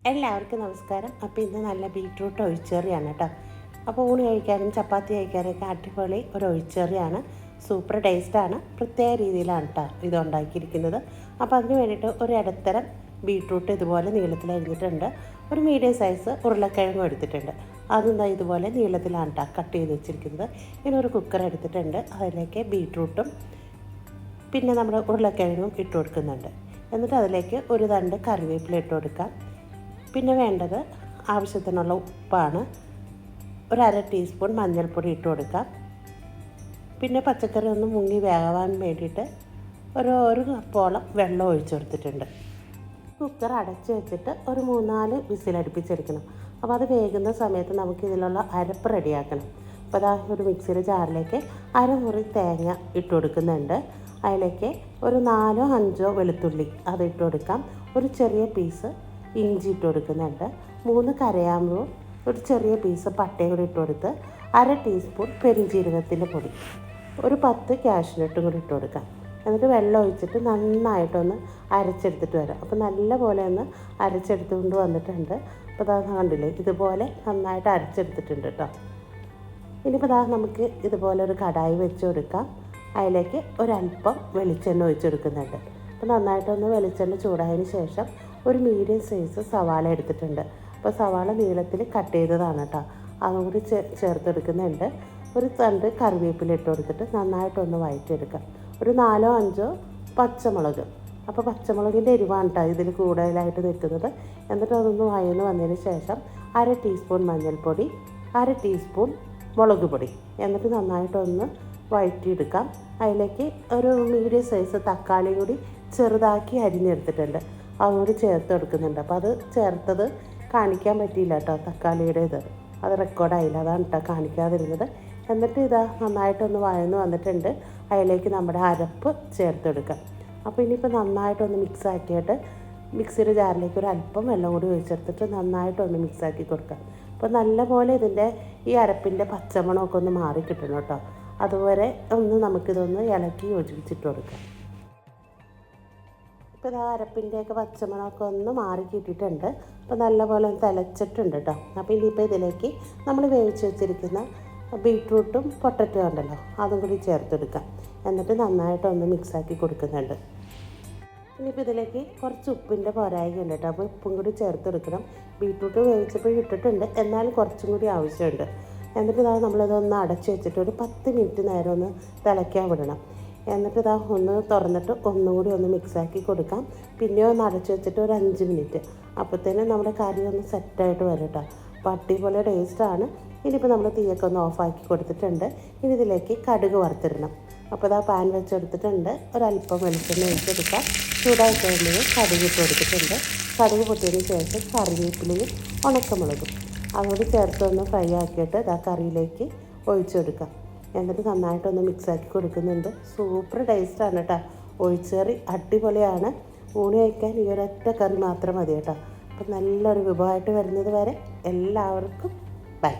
എല്ലാവർക്കും നമസ്കാരം. അപ്പോൾ ഇന്ന് നല്ല ബീറ്റ്റൂട്ട് ഒഴിച്ചെറിയാണ് കേട്ടോ. അപ്പോൾ ഊണ് കഴിക്കാനും ചപ്പാത്തി കഴിക്കാനൊക്കെ അടിപൊളി ഒരു ഒഴിച്ചെറിയാണ്. സൂപ്പർ ടേസ്റ്റാണ്. പ്രത്യേക രീതിയിലാണ് കേട്ടോ ഇത് ഉണ്ടാക്കിയിരിക്കുന്നത്. അപ്പോൾ അതിന് വേണ്ടിയിട്ട് ഒരു ഇടത്തരം ബീറ്റ്റൂട്ട് ഇതുപോലെ നീളത്തിൽ അരിഞ്ഞിട്ടുണ്ട്. ഒരു മീഡിയം സൈസ് ഉരുളക്കിഴങ്ങും എടുത്തിട്ടുണ്ട്. അതെന്താ ഇതുപോലെ നീളത്തിലാണ് കേട്ടോ കട്ട് ചെയ്ത് വെച്ചിരിക്കുന്നത്. ഇനി ഒരു കുക്കർ എടുത്തിട്ടുണ്ട്. അതിലേക്ക് ബീറ്റ്റൂട്ടും പിന്നെ നമ്മുടെ ഉരുളക്കിഴങ്ങും ഇട്ട് കൊടുക്കുന്നുണ്ട്. എന്നിട്ട് അതിലേക്ക് ഒരു തണ്ട് കറിവേപ്പില ഇട്ട് കൊടുക്കാം. പിന്നെ വേണ്ടത് ആവശ്യത്തിനുള്ള ഉപ്പാണ്. ഒരു അര ടീസ്പൂൺ മഞ്ഞൾപ്പൊടി ഇട്ട് കൊടുക്കാം. പിന്നെ പച്ചക്കറി ഒന്ന് മുങ്ങി വേകാൻ വേണ്ടിയിട്ട് ഒരു കപ്പോളം വെള്ളം ഒഴിച്ചു കൊടുത്തിട്ടുണ്ട്. കുക്കർ അടച്ച് വെച്ചിട്ട് ഒരു 3-4 വിസിലടുപ്പിച്ചെടുക്കണം. അപ്പോൾ അത് വേകുന്ന സമയത്ത് നമുക്ക് ഇതിലുള്ള അരപ്പ് റെഡിയാക്കണം. അപ്പോൾ അതാ ഒരു മിക്സിയുടെ ജാറിലേക്ക് അരമുറി തേങ്ങ ഇട്ട് കൊടുക്കുന്നുണ്ട്. അതിലേക്ക് ഒരു 4-5 വെളുത്തുള്ളി അത് ഇട്ട് കൊടുക്കാം. ഒരു ചെറിയ പീസ് ഇഞ്ചി ഇട്ട് കൊടുക്കുന്നുണ്ട്. 3 കരയാമ്പൂ, ഒരു ചെറിയ പീസ് പട്ടയും കൂടി ഇട്ട് കൊടുത്ത് അര ടീസ്പൂൺ പെരുംജീരകത്തിൻ്റെ പൊടി, ഒരു 10 കാഷ്നട്ടും കൂടി ഇട്ട് കൊടുക്കാം. എന്നിട്ട് വെള്ളം ഒഴിച്ചിട്ട് നന്നായിട്ടൊന്ന് അരച്ചെടുത്തിട്ട് വരാം. അപ്പോൾ നല്ല പോലെ ഒന്ന് അരച്ചെടുത്തുകൊണ്ട് വന്നിട്ടുണ്ട്. അപ്പോൾ അത് കണ്ടില്ലേ, ഇതുപോലെ നന്നായിട്ട് അരച്ചെടുത്തിട്ടുണ്ട് കേട്ടോ. ഇനിയിപ്പോൾ നമുക്ക് ഇതുപോലെ ഒരു കടായി വെച്ച് കൊടുക്കാം. അതിലേക്ക് ഒരല്പം വെളിച്ചെണ്ണ ഒഴിച്ചെടുക്കുന്നുണ്ട്. അപ്പോൾ നന്നായിട്ടൊന്ന് വെളിച്ചെണ്ണ ചൂടായതിന് ശേഷം ഒരു മീഡിയം സൈസ് സവാള എടുത്തിട്ടുണ്ട്. അപ്പോൾ സവാള നീളത്തിൽ കട്ട് ചെയ്തതാണ് കേട്ടോ. അതും കൂടി ചേർത്തെടുക്കുന്നുണ്ട്. ഒരു തണ്ട് കറിവേപ്പില ഇട്ട് കൊടുത്തിട്ട് നന്നായിട്ടൊന്ന് വഴറ്റിയെടുക്കാം. ഒരു 4-5 പച്ചമുളക്. അപ്പോൾ പച്ചമുളകിൻ്റെ എരിവാണ് കേട്ടോ ഇതിൽ കൂടുതലായിട്ട് നിൽക്കുന്നത്. എന്നിട്ട് അതൊന്ന് വഴന്ന് വന്നതിന് ശേഷം അര ടീസ്പൂൺ മഞ്ഞൾപ്പൊടി, അര ടീസ്പൂൺ മുളക് പൊടി, എന്നിട്ട് നന്നായിട്ടൊന്ന് വഴറ്റിയെടുക്കാം. അതിലേക്ക് ഒരു മീഡിയം സൈസ് തക്കാളി കൂടി ചെറുതാക്കി അരിഞ്ഞെടുത്തിട്ടുണ്ട്. അതുകൂടി ചേർത്ത് കൊടുക്കുന്നുണ്ട്. അപ്പോൾ അത് ചേർത്തത് കാണിക്കാൻ പറ്റിയില്ല കേട്ടോ, തക്കാളിയുടെ അത് റെക്കോർഡായില്ല, അതാണ് കേട്ടോ കാണിക്കാതിരുന്നത്. എന്നിട്ട് ഇതാ നന്നായിട്ടൊന്ന് വഴന്ന് വന്നിട്ടുണ്ട്. അതിലേക്ക് നമ്മുടെ അരപ്പ് ചേർത്തെടുക്കാം. അപ്പോൾ ഇനിയിപ്പോൾ നന്നായിട്ടൊന്ന് മിക്സ് ആക്കിയിട്ട് മിക്സിയുടെ ജാറിലേക്ക് ഒരു അല്പം വെള്ളം കൂടി ഒഴിച്ചെടുത്തിട്ട് നന്നായിട്ടൊന്ന് മിക്സ് ആക്കി കൊടുക്കാം. അപ്പോൾ നല്ലപോലെ ഇതിൻ്റെ ഈ അരപ്പിൻ്റെ പച്ചമണമൊക്കെ ഒന്ന് മാറി കിട്ടണം കേട്ടോ. അതുവരെ ഒന്ന് നമുക്കിതൊന്ന് ഇളക്കി യോജിപ്പിച്ചിട്ട് കൊടുക്കാം. ഇപ്പോൾ ഇത് അരപ്പിൻ്റെയൊക്കെ പച്ചമണമൊക്കെ ഒന്ന് മാറി കിട്ടിയിട്ടുണ്ട്. അപ്പോൾ നല്ലപോലെ ഒന്ന് തിളച്ചിട്ടുണ്ട് കേട്ടോ. അപ്പോൾ ഇനിയിപ്പോൾ ഇതിലേക്ക് നമ്മൾ വേവിച്ച് വെച്ചിരിക്കുന്ന ബീറ്റ്റൂട്ടും പൊട്ടറ്റോ ഉണ്ടല്ലോ അതും കൂടി ചേർത്തെടുക്കാം. എന്നിട്ട് നന്നായിട്ടൊന്ന് മിക്സാക്കി കൊടുക്കുന്നുണ്ട്. ഇനിയിപ്പോൾ ഇതിലേക്ക് കുറച്ച് ഉപ്പിൻ്റെ പോരായ്മയുണ്ട് കേട്ടോ. അപ്പോൾ ഉപ്പും കൂടി ചേർത്തെടുക്കണം. ബീറ്റ്റൂട്ട് വേവിച്ചപ്പോൾ ഇട്ടിട്ടുണ്ട്, എന്നാലും കുറച്ചും കൂടി ആവശ്യമുണ്ട്. എന്നിട്ട് നമ്മളിതൊന്ന് അടച്ച് വെച്ചിട്ട് ഒരു 10 മിനിറ്റ് നേരം ഒന്ന് തിളയ്ക്കാൻ വിടണം. എന്നിട്ട് ഒന്ന് തുറന്നിട്ട് ഒന്നും കൂടി ഒന്ന് മിക്സാക്കി കൊടുക്കാം. പിന്നെ ഒന്ന് അടച്ച് വെച്ചിട്ട് ഒരു 5 മിനിറ്റ്. അപ്പോഴത്തേനും നമ്മുടെ കറി ഒന്ന് സെറ്റായിട്ട് വരും കേട്ടോ. അപ്പോൾ അടിപൊളി ടേസ്റ്റാണ്. ഇനിയിപ്പോൾ നമ്മൾ തീയൊക്കെ ഒന്ന് ഓഫാക്കി കൊടുത്തിട്ടുണ്ട്. ഇനി ഇതിലേക്ക് കടുക് വറുത്തിടണം. അപ്പോൾ പാൻ വെച്ചെടുത്തിട്ടുണ്ട്. ഒരല്പം വെളിച്ചെണ്ണ ഒഴിച്ചെടുക്കാം. ചൂടായി കഴിയുമ്പോൾ കടുക് ഇട്ട് കൊടുത്തിട്ടുണ്ട്. കടുക് പൊട്ടിയതിന് ശേഷം കറിവേപ്പിലയും ഉണക്കമുളകും അതുകൂടി ചേർത്തൊന്ന് ഫ്രൈ ആക്കിയിട്ട് കറിയിലേക്ക് ഒഴിച്ചെടുക്കാം. എന്നിട്ട് നന്നായിട്ടൊന്ന് മിക്സാക്കി കൊടുക്കുന്നുണ്ട്. സൂപ്പർ ടേസ്റ്റാണ് കേട്ടോ. ഒഴിച്ചേറി അടിപൊളിയാണ്. ഊണ് കഴിക്കാൻ ഈ ഒരൊറ്റ കറി മാത്രം മതി കേട്ടോ. അപ്പം നല്ലൊരു വിഭവമായിട്ട് വരുന്നത് വരെ എല്ലാവർക്കും ബൈ.